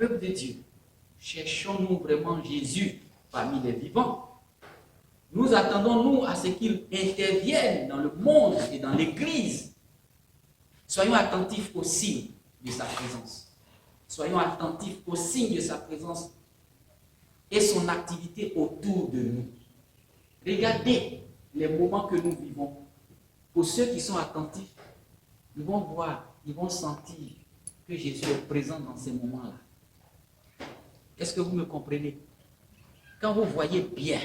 Peuple de Dieu, cherchons-nous vraiment Jésus parmi les vivants? Nous attendons-nous à ce qu'il intervienne dans le monde et dans l'Église? Soyons attentifs aux signes de sa présence. Soyons attentifs aux signes de sa présence et son activité autour de nous. Regardez les moments que nous vivons. Pour ceux qui sont attentifs, ils vont voir, ils vont sentir que Jésus est présent dans ces moments-là. Est-ce que vous me comprenez? Quand vous voyez bien,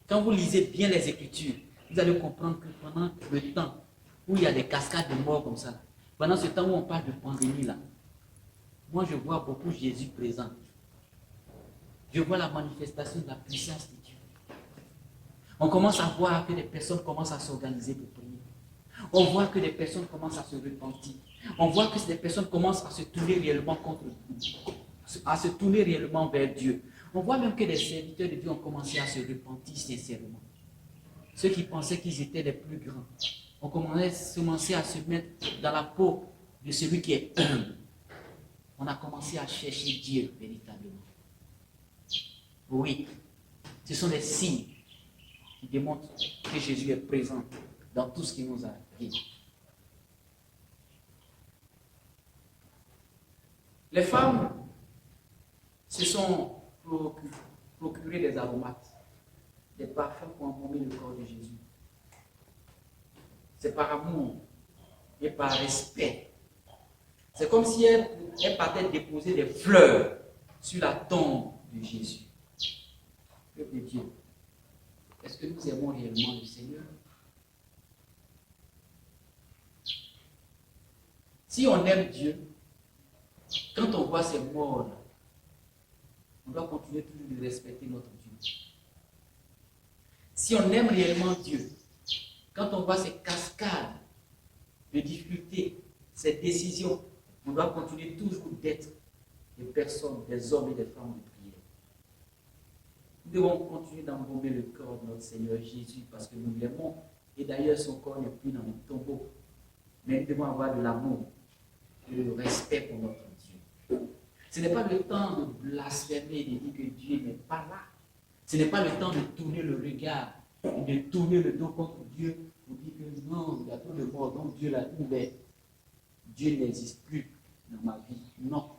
quand vous lisez bien les Écritures, vous allez comprendre que pendant le temps où il y a des cascades de morts comme ça, pendant ce temps où on parle de pandémie là, moi je vois beaucoup Jésus présent. Je vois la manifestation de la puissance de Dieu. On commence à voir que des personnes commencent à s'organiser pour prier. On voit que des personnes commencent à se repentir. On voit que des personnes commencent à se tourner réellement contre Dieu, à se tourner réellement vers Dieu. On voit même que des serviteurs de Dieu ont commencé à se repentir sincèrement. Ceux qui pensaient qu'ils étaient les plus grands ont commencé à se mettre dans la peau de celui qui est humble. On a commencé à chercher Dieu véritablement. Oui, ce sont des signes qui démontrent que Jésus est présent dans tout ce qui nous arrive. Les femmes se sont procurées des aromates, des parfums pour embaumer le corps de Jésus. C'est par amour et par respect. C'est comme si elles partaient déposer des fleurs sur la tombe de Jésus. Peuple de Dieu, est-ce que nous aimons réellement le Seigneur? Si on aime Dieu, quand on voit ces morts-là, on doit continuer toujours de respecter notre Dieu. Si on aime réellement Dieu, quand on voit ces cascades de difficultés, ces décisions, on doit continuer toujours d'être des personnes, des hommes et des femmes de prière. Nous devons continuer d'embaumer le corps de notre Seigneur Jésus parce que nous l'aimons. Et d'ailleurs, son corps n'est plus dans le tombeau. Mais nous devons avoir de l'amour, de respect pour notre Dieu. Ce n'est pas le temps de blasphémer et de dire que Dieu n'est pas là. Ce n'est pas le temps de tourner le regard, de tourner le dos contre Dieu pour dire que non, il y a trop de morts, donc Dieu l'a ouvert. Dieu n'existe plus dans ma vie. Non.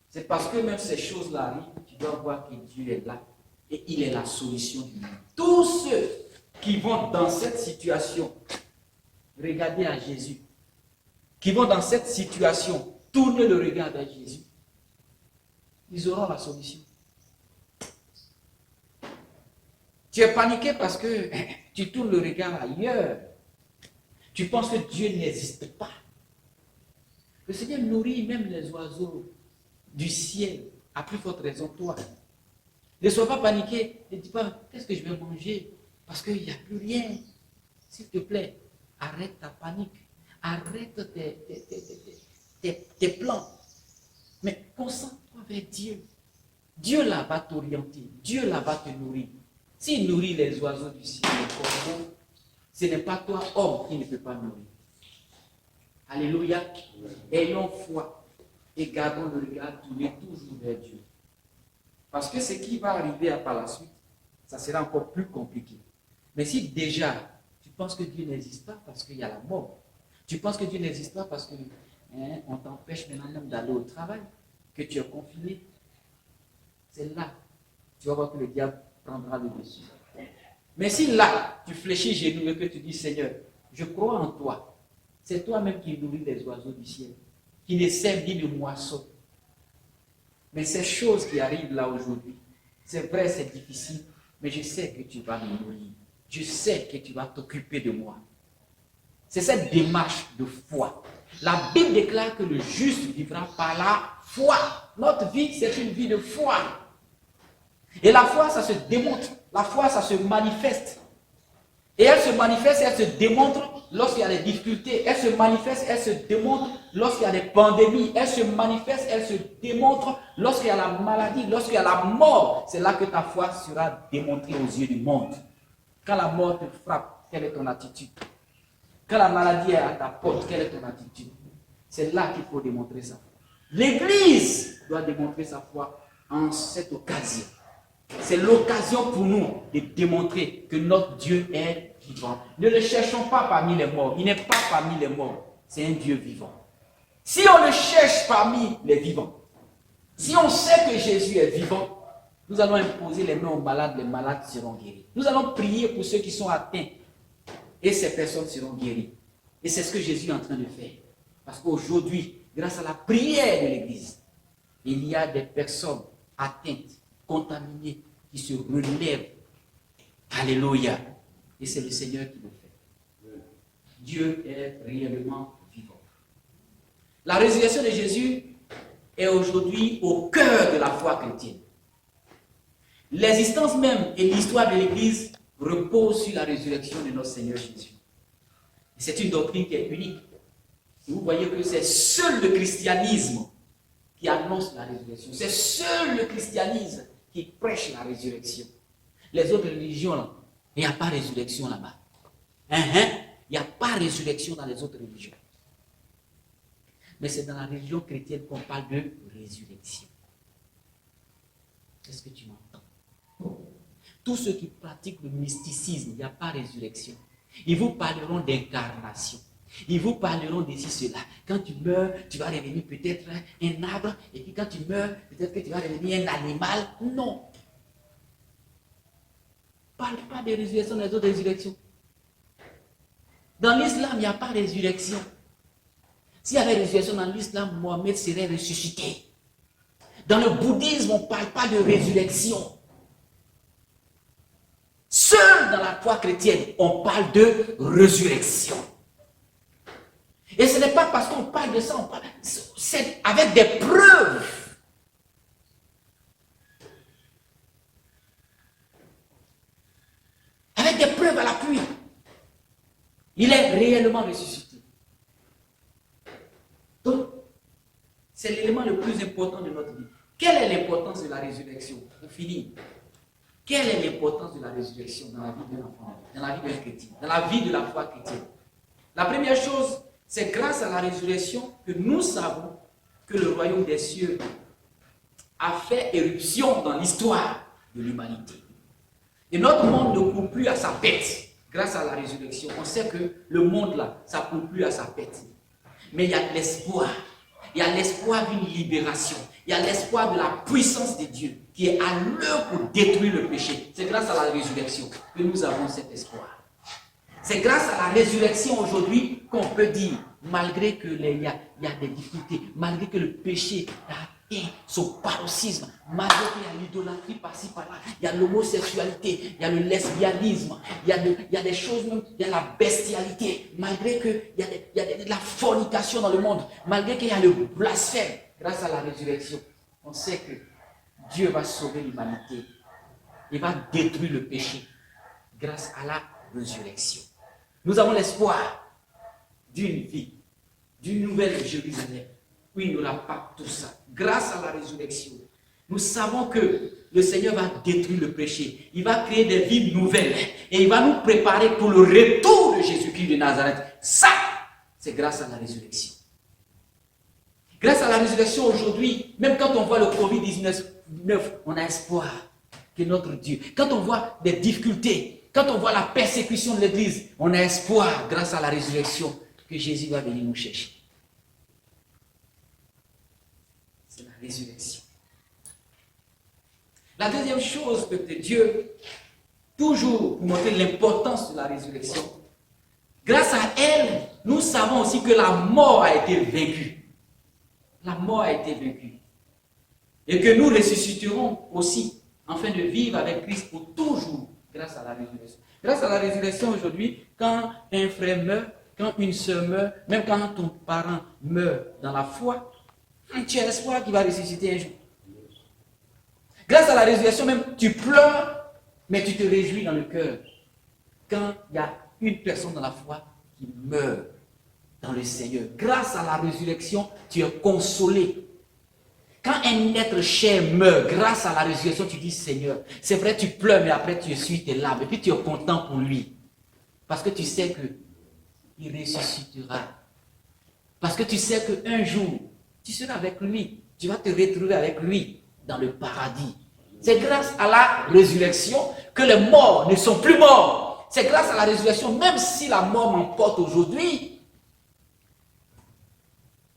C'est parce que même ces choses-là arrivent, tu dois voir que Dieu est là et il est la solution du monde. Tous ceux qui vont dans cette situation, regardez à Jésus, qui vont dans cette situation, tourner le regard vers Jésus, ils auront la solution. Tu es paniqué parce que tu tournes le regard ailleurs. Tu penses que Dieu n'existe pas. Le Seigneur nourrit même les oiseaux du ciel, à plus forte raison toi. Ne sois pas paniqué, ne dis pas qu'est-ce que je vais manger parce qu'il n'y a plus rien. S'il te plaît, arrête ta panique, arrête tes plans, mais concentre-toi vers Dieu. Dieu là va t'orienter, Dieu là va te nourrir. S'il nourrit les oiseaux du ciel, les corbeaux, ce n'est pas toi, homme, qui ne peut pas nourrir. Alléluia. Ayons foi et gardons le regard tourné toujours vers Dieu. Parce que ce qui va arriver par la suite, ça sera encore plus compliqué. Mais si déjà, tu penses que Dieu n'existe pas parce qu'il y a la mort, tu penses que Dieu n'existe pas parce que on t'empêche maintenant même d'aller au travail, que tu es confiné, c'est là, tu vas voir que le diable prendra le dessus. Mais si là, tu fléchis genoux et que tu dis, Seigneur, je crois en toi, c'est toi-même qui nourris les oiseaux du ciel, qui ne sème ni de moisson. Mais ces choses qui arrivent là aujourd'hui, c'est vrai, c'est difficile, mais je sais que tu vas me nourrir. Je sais que tu vas t'occuper de moi. C'est cette démarche de foi. La Bible déclare que le juste vivra par la foi. Notre vie, c'est une vie de foi. Et la foi, ça se démontre. La foi, ça se manifeste. Et elle se manifeste et elle se démontre lorsqu'il y a des difficultés. Elle se manifeste, elle se démontre lorsqu'il y a des pandémies. Elle se manifeste, elle se démontre lorsqu'il y a la maladie, lorsqu'il y a la mort. C'est là que ta foi sera démontrée aux yeux du monde. Quand la mort te frappe, quelle est ton attitude? Quand la maladie est à ta porte, quelle est ton attitude? C'est là qu'il faut démontrer ça. L'Église doit démontrer sa foi en cette occasion. C'est l'occasion pour nous de démontrer que notre Dieu est vivant. Ne le cherchons pas parmi les morts. Il n'est pas parmi les morts. C'est un Dieu vivant. Si on le cherche parmi les vivants, si on sait que Jésus est vivant, nous allons imposer les mains aux malades, les malades seront guéris. Nous allons prier pour ceux qui sont atteints et ces personnes seront guéries. Et c'est ce que Jésus est en train de faire. Parce qu'aujourd'hui, grâce à la prière de l'Église, il y a des personnes atteintes, contaminées, qui se relèvent. Alléluia. Et c'est le Seigneur qui le fait. Dieu est réellement vivant. La résurrection de Jésus est aujourd'hui au cœur de la foi chrétienne. L'existence même et l'histoire de l'Église reposent sur la résurrection de notre Seigneur Jésus. C'est une doctrine qui est unique. Et vous voyez que c'est seul le christianisme qui annonce la résurrection. C'est seul le christianisme qui prêche la résurrection. Les autres religions, là, il n'y a pas de résurrection là-bas. Il n'y a pas de résurrection dans les autres religions. Mais c'est dans la religion chrétienne qu'on parle de résurrection. Est-ce que tu m'entends? Tous ceux qui pratiquent le mysticisme, il n'y a pas de résurrection. Ils vous parleront d'incarnation. Ils vous parleront de cela. Quand tu meurs, tu vas revenir peut-être un arbre. Et puis quand tu meurs, peut-être que tu vas revenir un animal. Non. Parle pas de résurrection des autres résurrections. Dans l'islam, il n'y a pas de résurrection. S'il y avait résurrection dans l'islam, Mohamed serait ressuscité. Dans le bouddhisme, on ne parle pas de résurrection. Seul dans la foi chrétienne, on parle de résurrection. Et ce n'est pas parce qu'on parle de ça, on parle, c'est avec des preuves. Avec des preuves à l'appui. Il est réellement ressuscité. Donc, c'est l'élément le plus important de notre vie. Quelle est l'importance de la résurrection? On finit. Quelle est l'importance de la résurrection dans la vie d'un enfant, dans la vie d'un chrétien, dans la vie de la foi chrétienne? La première chose, c'est grâce à la résurrection que nous savons que le royaume des cieux a fait éruption dans l'histoire de l'humanité. Et notre monde ne court plus à sa pète grâce à la résurrection. On sait que le monde là, ça ne court plus à sa pète. Mais il y a de l'espoir. Il y a l'espoir d'une libération. Il y a l'espoir de la puissance de Dieu qui est à l'œuvre pour détruire le péché. C'est grâce à la résurrection que nous avons cet espoir. C'est grâce à la résurrection aujourd'hui qu'on peut dire, malgré qu'il y a des difficultés, malgré que le péché a atteint son paroxysme, malgré qu'il y a l'idolâtrie par-ci par-là, il y a l'homosexualité, il y a le lesbianisme, il y a des choses même, il y a la bestialité, malgré qu'il y a de la fornication dans le monde, malgré qu'il y a le blasphème, grâce à la résurrection, on sait que Dieu va sauver l'humanité. Il va détruire le péché grâce à la résurrection. Nous avons l'espoir d'une vie, d'une nouvelle Jérusalem, où il n'y aura pas tout ça. Grâce à la résurrection, nous savons que le Seigneur va détruire le péché. Il va créer des vies nouvelles. Et il va nous préparer pour le retour de Jésus-Christ de Nazareth. Ça, c'est grâce à la résurrection. Grâce à la résurrection aujourd'hui, même quand on voit le Covid-19, on a espoir que notre Dieu, quand on voit des difficultés, quand on voit la persécution de l'Église, on a espoir, grâce à la résurrection, que Jésus va venir nous chercher. C'est la résurrection. La deuxième chose que Dieu, toujours pour montrer l'importance de la résurrection, grâce à elle, nous savons aussi que la mort a été vaincue. La mort a été vaincue. Et que nous ressusciterons aussi, afin de vivre avec Christ pour toujours. Grâce à la résurrection. Grâce à la résurrection aujourd'hui, quand un frère meurt, quand une soeur meurt, même quand ton parent meurt dans la foi, tu as l'espoir qu'il va ressusciter un jour. Grâce à la résurrection, même tu pleures, mais tu te réjouis dans le cœur. Quand il y a une personne dans la foi qui meurt dans le Seigneur, grâce à la résurrection, tu es consolé. Quand un être cher meurt, grâce à la résurrection, tu dis Seigneur, c'est vrai, tu pleures, mais après tu essuies tes larmes, et puis tu es content pour lui. Parce que tu sais qu'il ressuscitera. Parce que tu sais qu'un jour, tu seras avec lui. Tu vas te retrouver avec lui dans le paradis. C'est grâce à la résurrection que les morts ne sont plus morts. C'est grâce à la résurrection, même si la mort m'emporte aujourd'hui.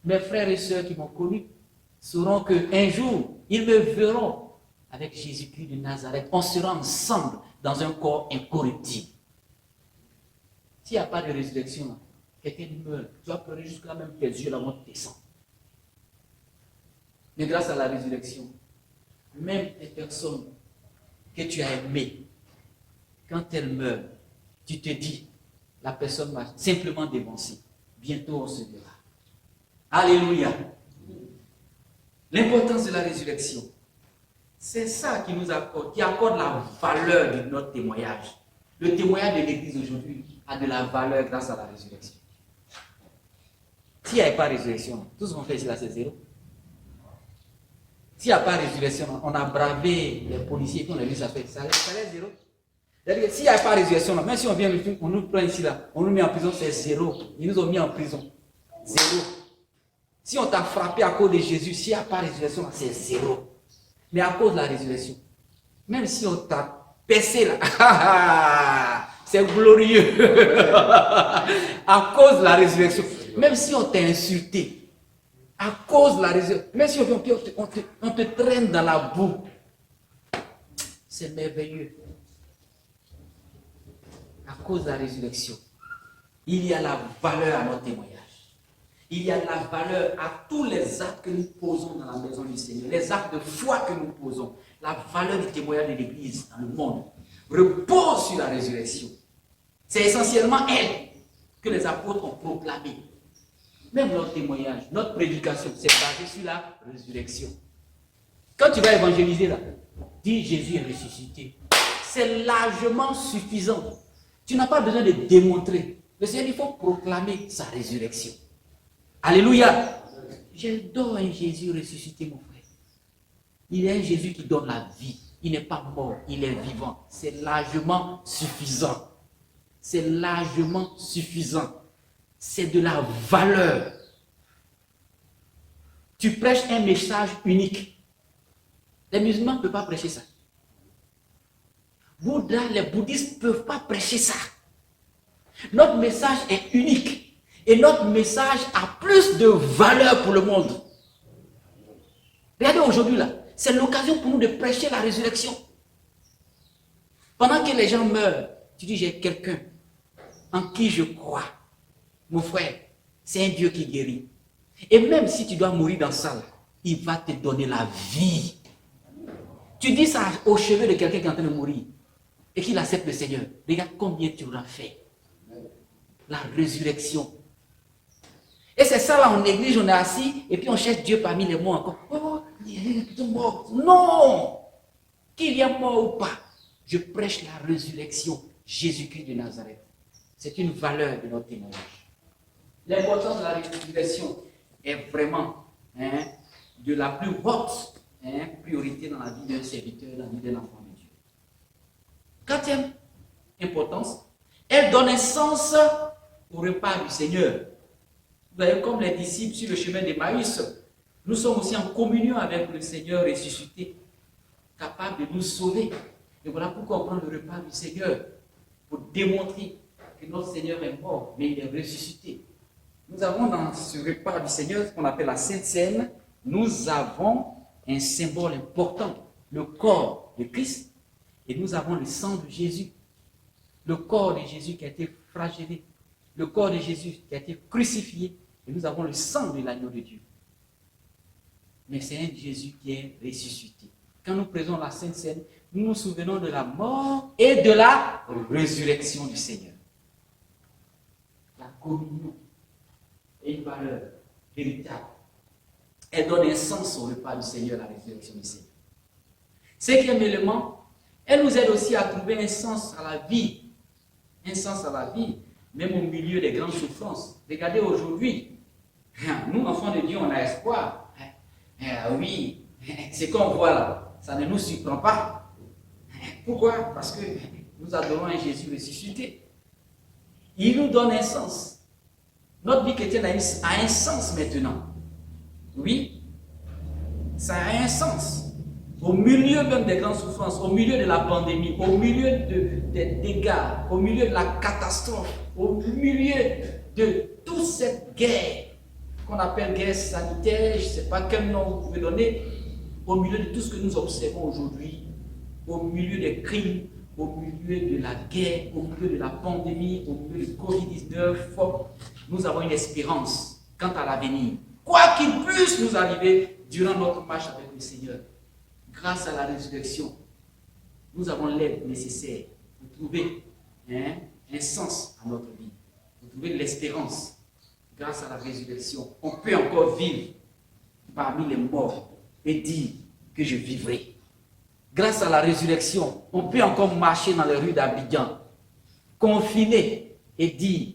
Mes frères et sœurs qui m'ont connu sauront qu'un jour, ils me verront avec Jésus-Christ de Nazareth. On sera ensemble dans un corps incorruptible. S'il n'y a pas de résurrection, quelqu'un meurt, tu vas pleurer jusqu'à même tes yeux là vont descendre. Mais grâce à la résurrection, même les personnes que tu as aimées, quand elles meurent, tu te dis, la personne m'a simplement dévancé. Bientôt on se verra. Alléluia. L'importance de la résurrection, c'est ça qui nous accorde, qui accorde la valeur de notre témoignage. Le témoignage de l'Église aujourd'hui a de la valeur grâce à la résurrection. S'il n'y avait pas de résurrection, tout ce qu'on fait ici là, c'est zéro. S'il n'y a pas de résurrection, on a bravé les policiers, puis on a vu ça fait, ça reste zéro. C'est-à-dire que s'il n'y a pas de résurrection, même si on vient, on nous prend ici là, on nous met en prison, c'est zéro. Ils nous ont mis en prison. Zéro. Si on t'a frappé à cause de Jésus, s'il n'y a pas de résurrection, c'est zéro. Mais à cause de la résurrection, même si on t'a percé là, c'est glorieux. À cause de la résurrection, même si on t'a insulté, à cause de la résurrection, même si on te traîne dans la boue, c'est merveilleux. À cause de la résurrection, il y a la valeur à notre témoignage. Il y a la valeur à tous les actes que nous posons dans la maison du Seigneur, les actes de foi que nous posons. La valeur du témoignage de l'Église dans le monde repose sur la résurrection. C'est essentiellement elle que les apôtres ont proclamée. Même notre témoignage, notre prédication, c'est basé sur la résurrection. Quand tu vas évangéliser là, dis Jésus est ressuscité. C'est largement suffisant. Tu n'as pas besoin de démontrer. Le Seigneur, il faut proclamer sa résurrection. Alléluia. J'adore un Jésus ressuscité, mon frère. Il est un Jésus qui donne la vie. Il n'est pas mort, il est vivant. C'est largement suffisant. C'est largement suffisant. C'est de la valeur. Tu prêches un message unique. Les musulmans ne peuvent pas prêcher ça. Bouddha, les bouddhistes ne peuvent pas prêcher ça. Notre message est unique. Et notre message a plus de valeur pour le monde. Regardez aujourd'hui là, c'est l'occasion pour nous de prêcher la résurrection. Pendant que les gens meurent, tu dis j'ai quelqu'un en qui je crois. Mon frère, c'est un Dieu qui guérit. Et même si tu dois mourir dans ça, il va te donner la vie. Tu dis ça au chevet de quelqu'un qui est en train de mourir et qu'il accepte le Seigneur. Regarde combien tu auras fait. La résurrection. Et c'est ça là, on néglige, on est assis, et puis on cherche Dieu parmi les morts encore. Oh, il est mort. Non! Qu'il y a mort ou pas, je prêche la résurrection. Jésus-Christ de Nazareth. C'est une valeur de notre témoignage. L'importance de la résurrection est vraiment de la plus haute priorité dans la vie d'un serviteur, dans la vie d'un enfant de Dieu. Quatrième importance, elle donne un sens au repas du Seigneur. Vous voyez, comme les disciples sur le chemin d'Emmaüs, nous sommes aussi en communion avec le Seigneur ressuscité, capable de nous sauver. Et voilà pourquoi on prend le repas du Seigneur, pour démontrer que notre Seigneur est mort, mais il est ressuscité. Nous avons dans ce repas du Seigneur, ce qu'on appelle la Sainte Seine, nous avons un symbole important, le corps de Christ, et nous avons le sang de Jésus, le corps de Jésus qui a été flagellé, le corps de Jésus qui a été crucifié, et nous avons le sang de l'agneau de Dieu. Mais c'est un Jésus qui est ressuscité. Quand nous prenons la Sainte Seine, nous nous souvenons de la mort et de la résurrection du Seigneur. La communion est une valeur véritable. Elle donne un sens au repas du Seigneur, la résurrection du Seigneur. Cinquième élément, elle nous aide aussi à trouver un sens à la vie. Un sens à la vie, même au milieu des grandes souffrances. Regardez aujourd'hui, nous, enfants de Dieu, on a espoir. Oui, ce qu'on voit là, ça ne nous surprend pas. Pourquoi? Parce que nous adorons un Jésus ressuscité. Il nous donne un sens. Notre vie chrétienne a un sens maintenant. Oui, ça a un sens. Au milieu même des grandes souffrances, au milieu de la pandémie, au milieu des dégâts, au milieu de la catastrophe, au milieu de toute cette guerre qu'on appelle guerre sanitaire, je ne sais pas quel nom vous pouvez donner, au milieu de tout ce que nous observons aujourd'hui, au milieu des crimes, au milieu de la guerre, au milieu de la pandémie, au milieu du Covid-19, nous avons une espérance quant à l'avenir. Quoi qu'il puisse nous arriver durant notre marche avec le Seigneur, grâce à la résurrection, nous avons l'aide nécessaire pour trouver un sens à notre vie, pour trouver de l'espérance. Grâce à la résurrection, on peut encore vivre parmi les morts et dire que je vivrai. Grâce à la résurrection, on peut encore marcher dans les rues d'Abidjan, confiné et dire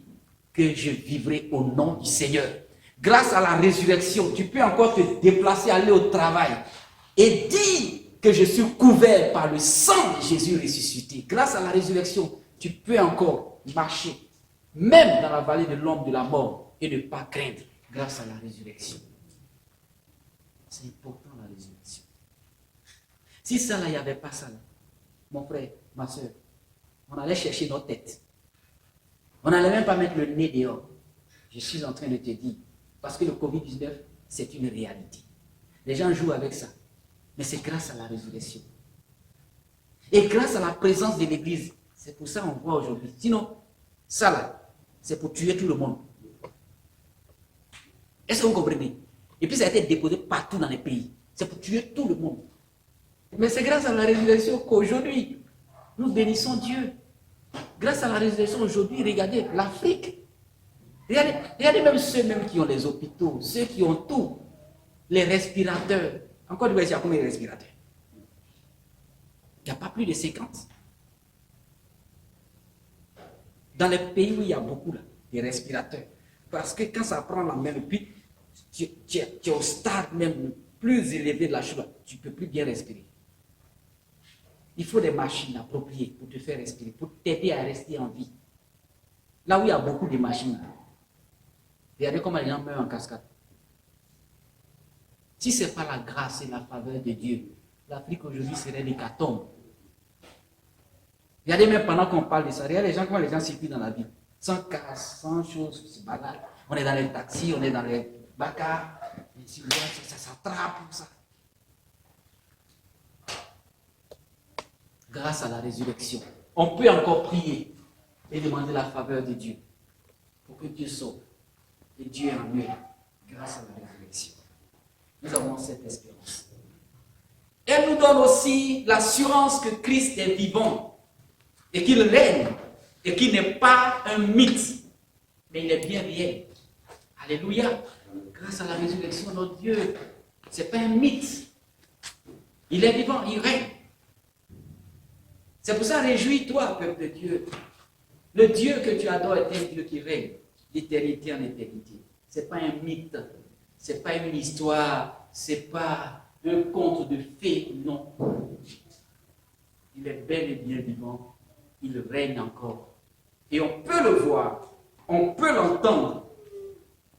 que je vivrai au nom du Seigneur. Grâce à la résurrection, tu peux encore te déplacer, aller au travail et dire que je suis couvert par le sang de Jésus ressuscité. Grâce à la résurrection, tu peux encore marcher, même dans la vallée de l'ombre de la mort, et ne pas craindre, grâce à la résurrection. C'est important, la résurrection. Si ça là, il n'y avait pas ça là, mon frère, ma soeur, on allait chercher notre tête. On n'allait même pas mettre le nez dehors. Je suis en train de te dire, parce que le Covid-19, c'est une réalité. Les gens jouent avec ça. Mais c'est grâce à la résurrection. Et grâce à la présence de l'Église. C'est pour ça qu'on voit aujourd'hui. Sinon, ça là, c'est pour tuer tout le monde. Est-ce que vous comprenez? Et puis ça a été déposé partout dans les pays. C'est pour tuer tout le monde. Mais c'est grâce à la résurrection qu'aujourd'hui, nous bénissons Dieu. Grâce à la résurrection, aujourd'hui, regardez l'Afrique. Regardez même ceux même qui ont les hôpitaux, ceux qui ont tout, les respirateurs. Encore du il y a combien de respirateurs? Il n'y a pas plus de 50. Dans les pays où il y a beaucoup là, des respirateurs. Parce que quand ça prend la main, et puis tu es au stade même le plus élevé de la chose, tu ne peux plus bien respirer. Il faut des machines appropriées pour te faire respirer, pour t'aider à rester en vie. Là où il y a beaucoup de machines, regardez comment les gens meurent en cascade. Si ce n'est pas la grâce et la faveur de Dieu, l'Afrique aujourd'hui serait l'hécatombe. Regardez même pendant qu'on parle de ça, regardez les gens, comment les gens circulent dans la vie. Sans casse, sans chose, se baladent. On est dans les taxis, on est dans les bacars, ça s'attrape, tout ça. Grâce à la résurrection, on peut encore prier et demander la faveur de Dieu pour que Dieu sauve. Et Dieu est en mieux grâce à la résurrection. Nous avons cette espérance. Elle nous donne aussi l'assurance que Christ est vivant et qu'il règne et qu'il n'est pas un mythe, mais il est bien réel. Alléluia. Grâce à la résurrection de notre Dieu, ce n'est pas un mythe. Il est vivant, il règne. C'est pour ça, réjouis-toi, peuple de Dieu. Le Dieu que tu adores est un Dieu qui règne d'éternité en éternité. Ce n'est pas un mythe, ce n'est pas une histoire, ce n'est pas un conte de fées, non. Il est bel et bien vivant, il règne encore. Et on peut le voir, on peut l'entendre,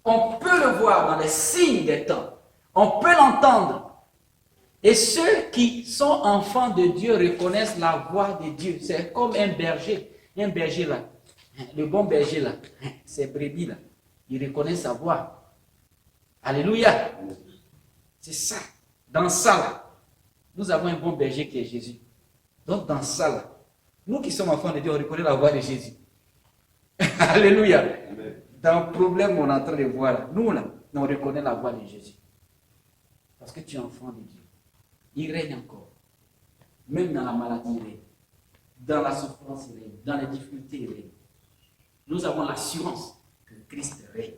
on peut le voir dans les signes des temps, on peut l'entendre. Et ceux qui sont enfants de Dieu reconnaissent la voix de Dieu. C'est comme un berger là, le bon berger là, c'est brebis là, il reconnaît sa voix. Alléluia. C'est ça. Dans ça là, nous avons un bon berger qui est Jésus. Donc dans ça là, nous qui sommes enfants de Dieu, on reconnaît la voix de Jésus. Alléluia. Dans le problème on est en train de voir là, nous là, on reconnaît la voix de Jésus. Parce que tu es enfant de Dieu. Il règne encore. Même dans la maladie, il règne. Dans la souffrance, il règne. Dans les difficultés, il règne. Nous avons l'assurance que Christ règne.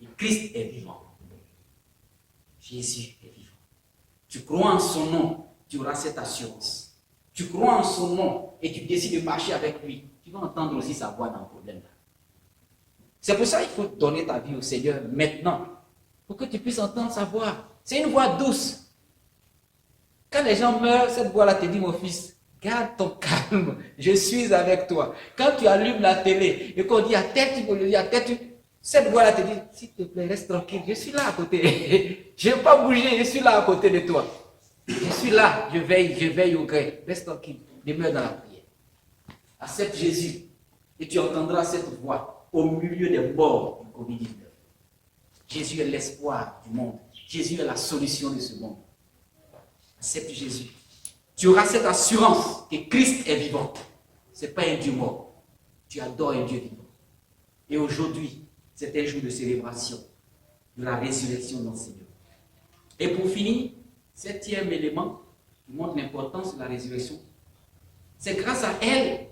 Et Christ est vivant. Jésus est vivant. Tu crois en son nom, tu auras cette assurance. Tu crois en son nom et tu décides de marcher avec lui. Tu vas entendre aussi sa voix dans le problème. C'est pour ça qu'il faut donner ta vie au Seigneur maintenant. Pour que tu puisses entendre sa voix. C'est une voix douce. Quand les gens meurent, cette voix-là te dit, mon fils, garde ton calme, je suis avec toi. Quand tu allumes la télé et qu'on dit à tête, Cette voix-là te dit, s'il te plaît, reste tranquille, je suis là à côté. Je ne vais pas bouger, je suis là à côté de toi. Je suis là, je veille au gré. Reste tranquille, demeure dans la prière. Accepte Jésus et tu entendras cette voix au milieu des morts du Covid-19. Jésus est l'espoir du monde. Jésus est la solution de ce monde. Accepte Jésus. Tu auras cette assurance que Christ est vivant. Ce n'est pas un Dieu mort. Tu adores un Dieu vivant. Et aujourd'hui, c'est un jour de célébration de la résurrection de notre Seigneur. Et pour finir, septième élément qui montre l'importance de la résurrection, c'est grâce à elle,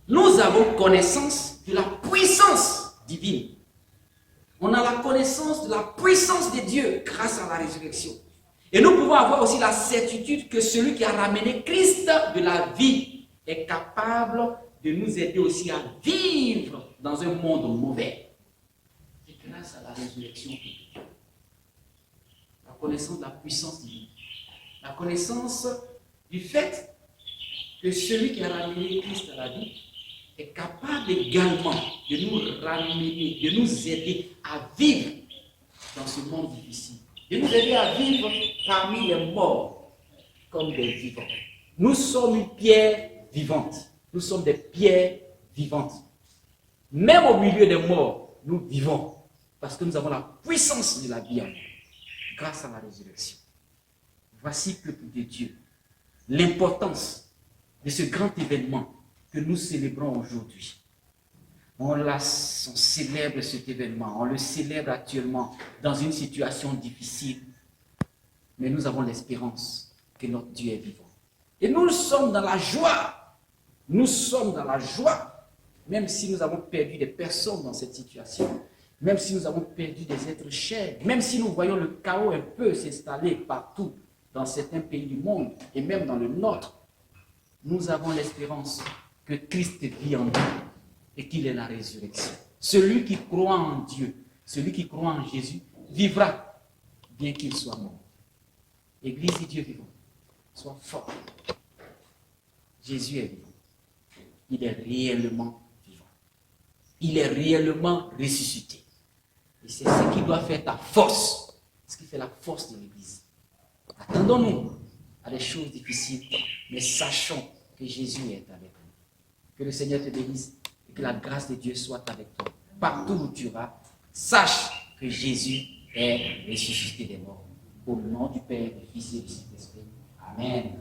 nous avons connaissance de la puissance divine. On a la connaissance de la puissance de Dieu grâce à la résurrection. Et nous pouvons avoir aussi la certitude que celui qui a ramené Christ de la vie est capable de nous aider aussi à vivre dans un monde mauvais. C'est grâce à la résurrection de Dieu. La connaissance de la puissance divine. La connaissance du fait que celui qui a ramené Christ à la vie est capable également de nous ramener, de nous aider à vivre dans ce monde difficile. De nous aider à vivre parmi les morts comme des vivants. Nous sommes une pierre vivante. Nous sommes des pierres vivantes. Même au milieu des morts, nous vivons parce que nous avons la puissance de la vie en nous grâce à la résurrection. Voici, peuple de Dieu, l'importance de ce grand événement que nous célébrons aujourd'hui. On célèbre cet événement, on le célèbre actuellement dans une situation difficile, mais nous avons l'espérance que notre Dieu est vivant. Et nous sommes dans la joie, nous sommes dans la joie, même si nous avons perdu des personnes dans cette situation, même si nous avons perdu des êtres chers, même si nous voyons le chaos un peu s'installer partout dans certains pays du monde, et même dans le nôtre, nous avons l'espérance que Christ vit en nous et qu'il est la résurrection. Celui qui croit en Dieu, celui qui croit en Jésus, vivra bien qu'il soit mort. Église de Dieu vivant, sois fort. Jésus est vivant. Il est réellement vivant. Il est réellement ressuscité. Et c'est ce qui doit faire ta force, ce qui fait la force de l'Église. Attendons-nous à des choses difficiles, mais sachons que Jésus est avec nous. Que le Seigneur te bénisse et que la grâce de Dieu soit avec toi. Partout où tu vas, sache que Jésus est ressuscité des morts. Au nom du Père, du Fils et du Saint-Esprit. Amen.